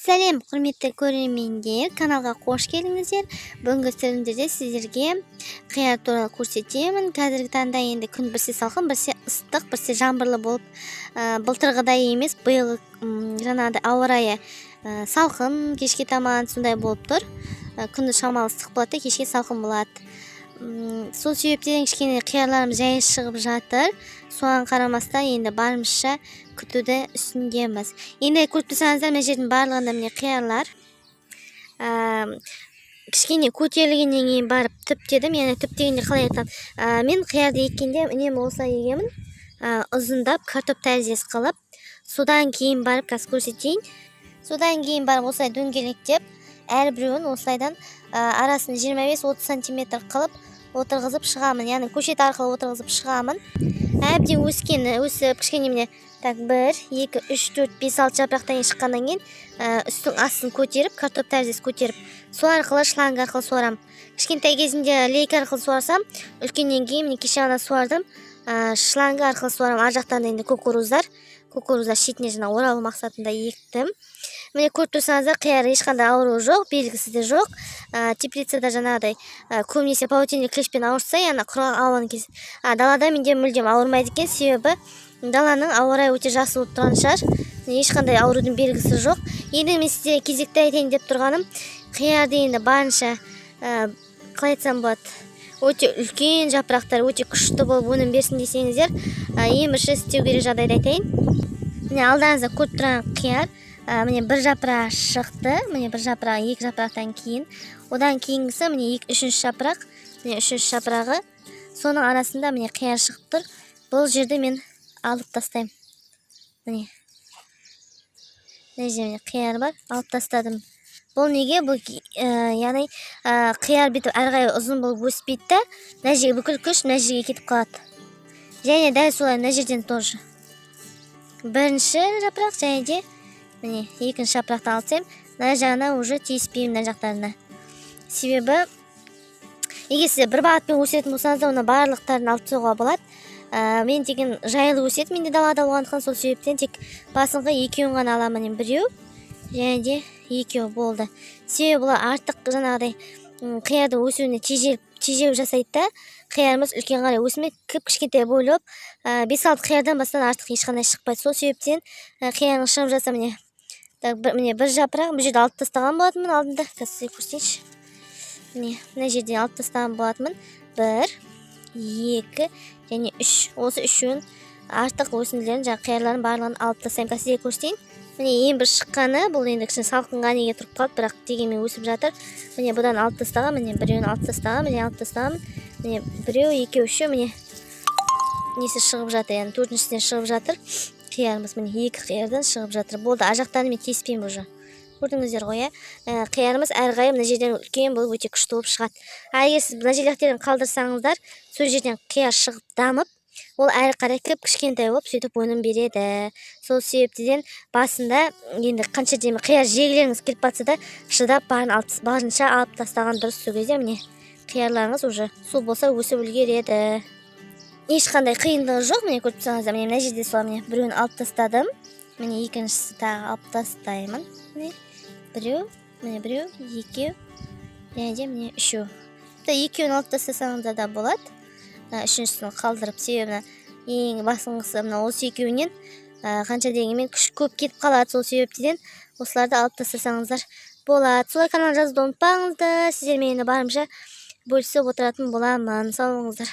Сәлем, құрметті көрермендер, каналға қош келдіңіздер. Бүгінгі түсірілімде сіздерге қияр туралы көрсетемін. Қазіргі таңда енді күн бірсе салқын, бірсе ыстық, бірсе жаңбырлы болып, былтырғыдай емес, биыл жаңағыдай ауа райы салқын, кешке таман сондай болып тұр. Күндіз шамалы ыстық болады, кешке салқын болады. Сол себептен кішкене қиярларымыз жай шығып жатыр. Соған қарамастан енді барымызша күтуді үстіндеміз. Енді көріп тұрсаңыздар, мына жердің барлығында міне қиярлар. Кішкене көтерілгеннен кейін барып түптедім. Яғни түптегенде қалай айтсам, мен қиярды еккенде үнемі осылай егемін. Ұзындап картоп тәріздес қылып, содан кейін барып қазір көрсетейін. Содан кейін барып осылай дөңгелектеп, әрбіреуін осылайдан арасын 25-30 сантиметр қылып отырғызып шығамын. Яғни көшет арқылы отырғызып шығамын. Әбден өсіп кішкене міне 1, 2, 3, 4, 5, 6 жапырақтан шыққаннан кейін үстің астын көтеріп, картоп тәріздес көтеріп, сол арқылы шланг арқылы суарам. Кішкентай кезінде лейка арқылы суарсам, үлкеннен кейін міне кеше ғана суардым, шланг арқылы суарам. Ар жақтан енді кукуруздар шетіне жаңа оралу мақсатында ектім. Міне көріп тұрсаңыздар, қияр ешқандай ауруы жоқ, белгісі де жоқ. Теплицада жаңағыдай көбінесе паутинный клещпен ауырса, яғни құрғақ ауаның кез. Далада менде мүлдем ауырмайды екен, себебі даланың ауа райы өте жақсы болып тұрған шығар. Ешқандай аурудың белгісі жоқ. Енді мен сізге кезекті айтайын деп тұрғаным, қиярды енді барынша қалай айтсам болады, өте үлкен жапырақтар, өте күшті болып өнім берсін десеңіздер, ең бірінші істеу керек жағдайды айтайын. Міне алдыңызда көріп тұрған қияр, міне бір жапырақ шықты, міне бір жапырақ, екі жапырақтан кейін, одан кейінгісі міне үшінші жапырақ, міне үшінші жапырағы, соның арасында міне қияр шығып тұр. Бұл жерді мен алып тастаймын. Міне жерде қияр бар, алып тастадым. Бұл неге? Бұл яғни қияр бүйтіп әрғай ұзын болып өспейді, мына жерге бүкіл күш мына жерге кетіп қалады. Және дәл солай мына жерден тоже. Бірінші жапырақ және де міне екінші жапырақты алсам, мына жағына уже тиіспеймін мына жақтарына. Себебі егер сіздер бір бағытпен өсетін болсаңыздар, оны барлықтарын алып тастауға болады. Мен деген жайлы өсетін, менде далада болғандықтан сол себептен тек басыңғы екеуін ғана аламын, біреу және де екеу болды. Себебі бұлар артық жаңағыдай қиярды өсуіне тежеу жасайды да, қиярымыз үлкен қарай өсмей кішкентай болып, 5-6 қиярдан бастан артық ешқандай шықпайды. Сол себептен қиярың шығып жатса, міне бір жапырақ, бұл жерде алып тастаған болатынмын алдында. Қазір көрсетейінші. Мына жерден алып тастаған болатынмын. 1, 2 және 3. Осы үшеуін артық өсінділерін, жаңа қиярларын барлығын алып тастаймын. Қазір көрсетейін. Міне ең бір шыққаны, бұл енді кішкене салқынға неге тұрып қалды, бірақ дегенмен өсіп жатыр. Міне бұдан алып тастаған, міне біреуін алып тастаған, міне алып тастаған, міне біреу, екеу, үшеу, міне несі шығып жатыр, яғни төртіншісінен шығып жатыр. Қиярымыз міне екі қиярдан шығып жатыр. Болды, ар жақтарын мен кеспеймін уже. Көрдіңіздер ғой, қиярымыз әрғайым мына жерден үлкен болып өте күшті болып шығады. Егер сіз мына жерлерден қалдырсаңыздар, сол жерден қияр шығып дамып, ол әрі қарай кішкентай болып сөйтіп өнім береді. Сол себептен басында енді қанша деймін қияр жегілеріңіз келіп батса да, шыдап барынша алып тастаған дұрыс. Сол кезде міне қиярларыңыз уже су болса өсіп үлгереді. Ешқандай қиындығы жоқ. Міне көріп тұрсаңыздар, міне мына жерде солай міне біреуін алып тастадым. Міне екіншісі тағы алып тастаймын. Міне біреу, міне біреу, екеу және де міне үшеу. Екеуін алып тастасаңыздар да болады. Үшіншісін қалдырып, себебі ең басыңғысы осы екеуінен қанша дегенмен күш көп кетіп қалады. Сол себептен осыларды алып тастасаңыздар болады. Солай канал жазуды ұмытпаңыздар. Сіздермен барымша бөлісіп отыратын боламын. Сау болыңыздар.